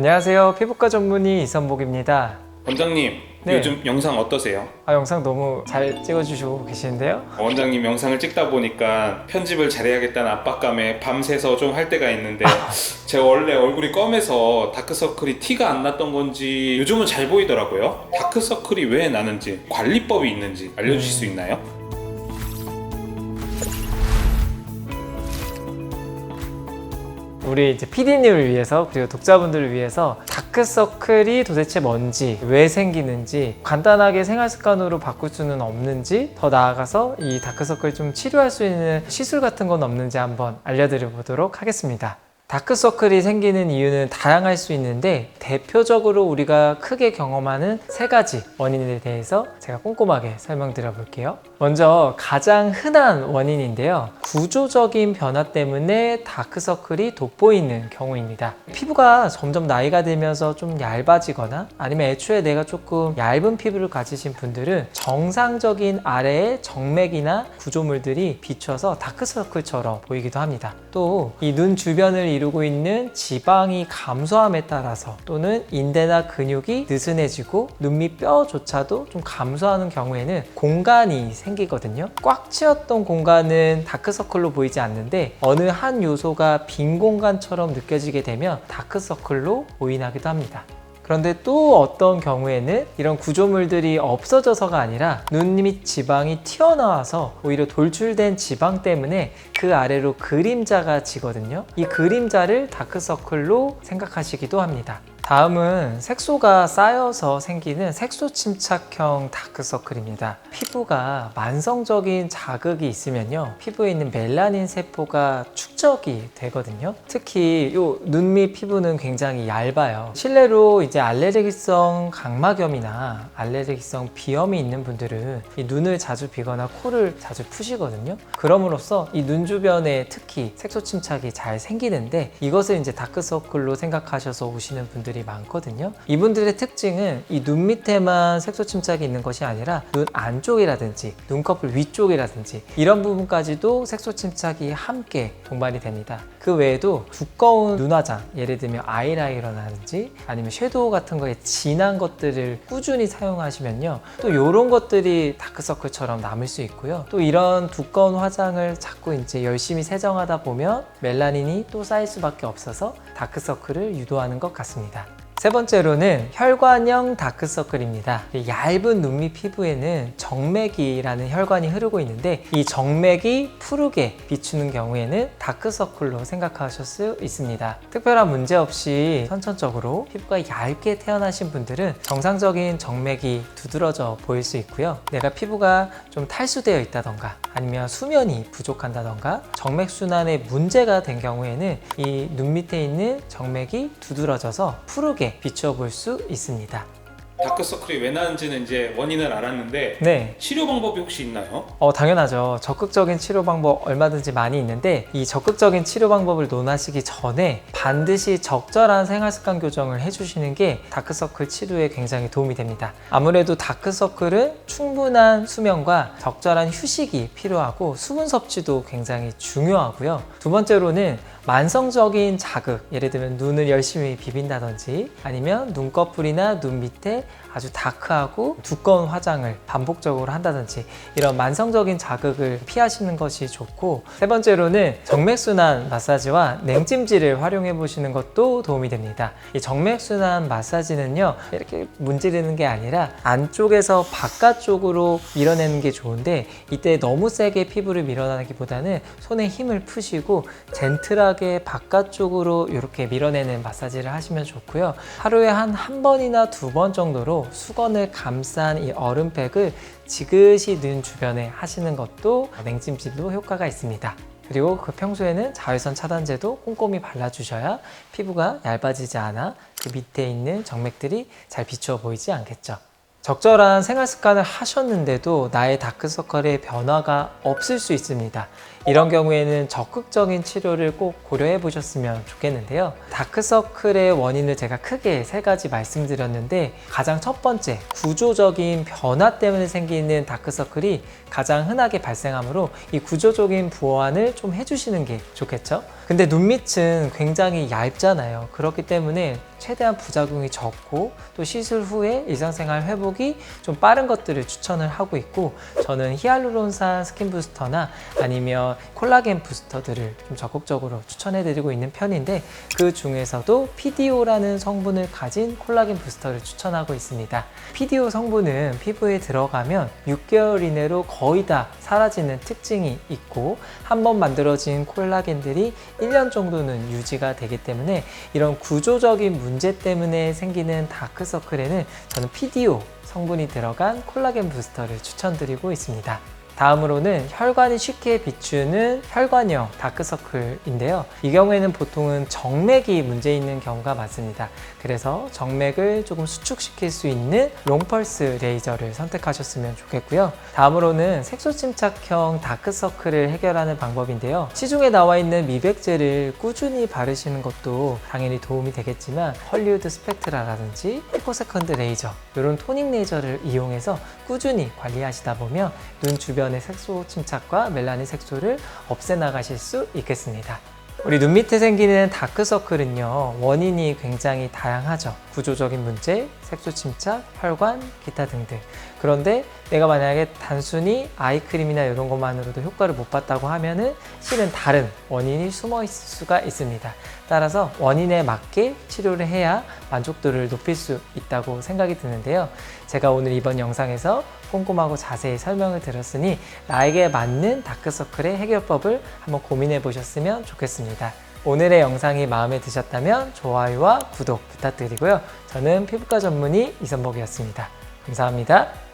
안녕하세요. 피부과 전문의 이선복입니다. 원장님, 네. 요즘 영상 어떠세요? 영상 너무 잘 찍어주시고 계시는데요. 원장님 영상을 찍다 보니까 편집을 잘해야겠다는 압박감에 밤새서 좀 할 때가 있는데 제가 원래 얼굴이 검해서 다크서클이 티가 안 났던 건지 요즘은 잘 보이더라고요. 다크서클이 왜 나는지 관리법이 있는지 알려주실 수 있나요? 우리 이제 PD님을 위해서 그리고 독자분들을 위해서 다크서클이 도대체 뭔지, 왜 생기는지, 간단하게 생활 습관으로 바꿀 수는 없는지, 더 나아가서 이 다크서클 좀 치료할 수 있는 시술 같은 건 없는지 한번 알려드려 보도록 하겠습니다. 다크서클이 생기는 이유는 다양할 수 있는데 대표적으로 우리가 크게 경험하는 세 가지 원인에 대해서 제가 꼼꼼하게 설명드려 볼게요. 먼저 가장 흔한 원인인데요. 구조적인 변화 때문에 다크서클이 돋보이는 경우입니다. 피부가 점점 나이가 들면서 좀 얇아지거나 아니면 애초에 내가 조금 얇은 피부를 가지신 분들은 정상적인 아래의 정맥이나 구조물들이 비춰서 다크서클처럼 보이기도 합니다. 또 이 눈 주변을 이루고 있는 지방이 감소함에 따라서 또는 인대나 근육이 느슨해지고 눈 밑 뼈조차도 좀 감소하는 경우에는 공간이 생기거든요. 꽉 채웠던 공간은 다크서클로 보이지 않는데 어느 한 요소가 빈 공간처럼 느껴지게 되면 다크서클로 오인하기도 합니다. 그런데 또 어떤 경우에는 이런 구조물들이 없어져서가 아니라 눈 밑 지방이 튀어나와서 오히려 돌출된 지방 때문에 그 아래로 그림자가 지거든요. 이 그림자를 다크서클로 생각하시기도 합니다. 다음은 색소가 쌓여서 생기는 색소 침착형 다크서클입니다. 피부가 만성적인 자극이 있으면요, 피부에 있는 멜라닌 세포가 축적이 되거든요. 특히 눈 밑 피부는 굉장히 얇아요. 실내로 이제 알레르기성 각막염이나 알레르기성 비염이 있는 분들은 이 눈을 자주 비거나 코를 자주 푸시거든요. 그럼으로써 이 눈 주변에 특히 색소 침착이 잘 생기는데 이것을 이제 다크서클로 생각하셔서 오시는 분들이 많거든요. 이분들의 특징은 이 눈 밑에만 색소 침착이 있는 것이 아니라 눈 안쪽이라든지 눈꺼풀 위쪽이라든지 이런 부분까지도 색소 침착이 함께 동반이 됩니다. 그 외에도 두꺼운 눈화장, 예를 들면 아이라이너라든지 아니면 섀도우 같은 거에 진한 것들을 꾸준히 사용하시면요, 또 이런 것들이 다크서클처럼 남을 수 있고요. 또 이런 두꺼운 화장을 자꾸 이제 열심히 세정하다 보면 멜라닌이 또 쌓일 수밖에 없어서 다크서클을 유도하는 것 같습니다. 세 번째로는 혈관형 다크서클입니다. 얇은 눈 밑 피부에는 정맥이라는 혈관이 흐르고 있는데 이 정맥이 푸르게 비추는 경우에는 다크서클로 생각하실 수 있습니다. 특별한 문제 없이 선천적으로 피부가 얇게 태어나신 분들은 정상적인 정맥이 두드러져 보일 수 있고요. 내가 피부가 좀 탈수되어 있다던가 아니면 수면이 부족한다던가 정맥순환에 문제가 된 경우에는 이 눈 밑에 있는 정맥이 두드러져서 푸르게 비추어 볼 수 있습니다. 다크서클이 왜 나는지는 이제 원인을 알았는데 네. 치료 방법이 혹시 있나요? 당연하죠. 적극적인 치료 방법 얼마든지 많이 있는데 이 적극적인 치료 방법을 논하시기 전에 반드시 적절한 생활습관 교정을 해주시는 게 다크서클 치료에 굉장히 도움이 됩니다. 아무래도 다크서클은 충분한 수면과 적절한 휴식이 필요하고 수분 섭취도 굉장히 중요하고요. 두 번째로는 만성적인 자극, 예를 들면 눈을 열심히 비빈다든지 아니면 눈꺼풀이나 눈 밑에 아주 다크하고 두꺼운 화장을 반복적으로 한다든지 이런 만성적인 자극을 피하시는 것이 좋고, 세 번째로는 정맥순환 마사지와 냉찜질을 활용해 보시는 것도 도움이 됩니다. 이 정맥순환 마사지는요, 이렇게 문지르는 게 아니라 안쪽에서 바깥쪽으로 밀어내는 게 좋은데 이때 너무 세게 피부를 밀어내기보다는 손에 힘을 푸시고 젠틀하게 바깥쪽으로 이렇게 밀어내는 마사지를 하시면 좋고요. 하루에 한 번이나 두 번 정도로 수건을 감싼 이 얼음팩을 지그시 눈 주변에 하시는 것도 냉찜질도 효과가 있습니다. 그리고 그 평소에는 자외선 차단제도 꼼꼼히 발라주셔야 피부가 얇아지지 않아 그 밑에 있는 정맥들이 잘 비추어 보이지 않겠죠. 적절한 생활 습관을 하셨는데도 나의 다크서클의 변화가 없을 수 있습니다. 이런 경우에는 적극적인 치료를 꼭 고려해 보셨으면 좋겠는데요. 다크서클의 원인을 제가 크게 3가지 말씀드렸는데, 가장 첫 번째, 구조적인 변화 때문에 생기는 다크서클이 가장 흔하게 발생하므로 이 구조적인 보완을 좀 해주시는 게 좋겠죠. 근데 눈밑은 굉장히 얇잖아요. 그렇기 때문에 최대한 부작용이 적고 또 시술 후에 일상생활 회복이 좀 빠른 것들을 추천을 하고 있고, 저는 히알루론산 스킨 부스터나 아니면 콜라겐 부스터들을 좀 적극적으로 추천해 드리고 있는 편인데, 그 중에서도 PDO라는 성분을 가진 콜라겐 부스터를 추천하고 있습니다. PDO 성분은 피부에 들어가면 6개월 이내로 거의 다 사라지는 특징이 있고, 한번 만들어진 콜라겐들이 1년 정도는 유지가 되기 때문에 이런 구조적인 문제 때문에 생기는 다크서클에는 저는 PDO 성분이 들어간 콜라겐 부스터를 추천드리고 있습니다. 다음으로는 혈관이 쉽게 비추는 혈관형 다크서클인데요. 이 경우에는 보통은 정맥이 문제 있는 경우가 많습니다. 그래서 정맥을 조금 수축시킬 수 있는 롱펄스 레이저를 선택하셨으면 좋겠고요. 다음으로는 색소 침착형 다크서클을 해결하는 방법인데요. 시중에 나와 있는 미백제를 꾸준히 바르시는 것도 당연히 도움이 되겠지만, 헐리우드 스펙트라라든지 피코세컨드 레이저, 이런 토닝 레이저를 이용해서 꾸준히 관리하시다 보면 눈 주변의 색소 침착과 멜라닌 색소를 없애나가실 수 있겠습니다. 우리 눈 밑에 생기는 다크서클은요, 원인이 굉장히 다양하죠. 구조적인 문제, 색소 침착, 혈관, 기타 등등. 그런데 내가 만약에 단순히 아이크림이나 이런 것만으로도 효과를 못 봤다고 하면은 실은 다른 원인이 숨어 있을 수가 있습니다. 따라서 원인에 맞게 치료를 해야 만족도를 높일 수 있다고 생각이 드는데요. 제가 오늘 이번 영상에서 꼼꼼하고 자세히 설명을 드렸으니 나에게 맞는 다크서클의 해결법을 한번 고민해 보셨으면 좋겠습니다. 오늘의 영상이 마음에 드셨다면 좋아요와 구독 부탁드리고요. 저는 피부과 전문의 이선복이었습니다. 감사합니다.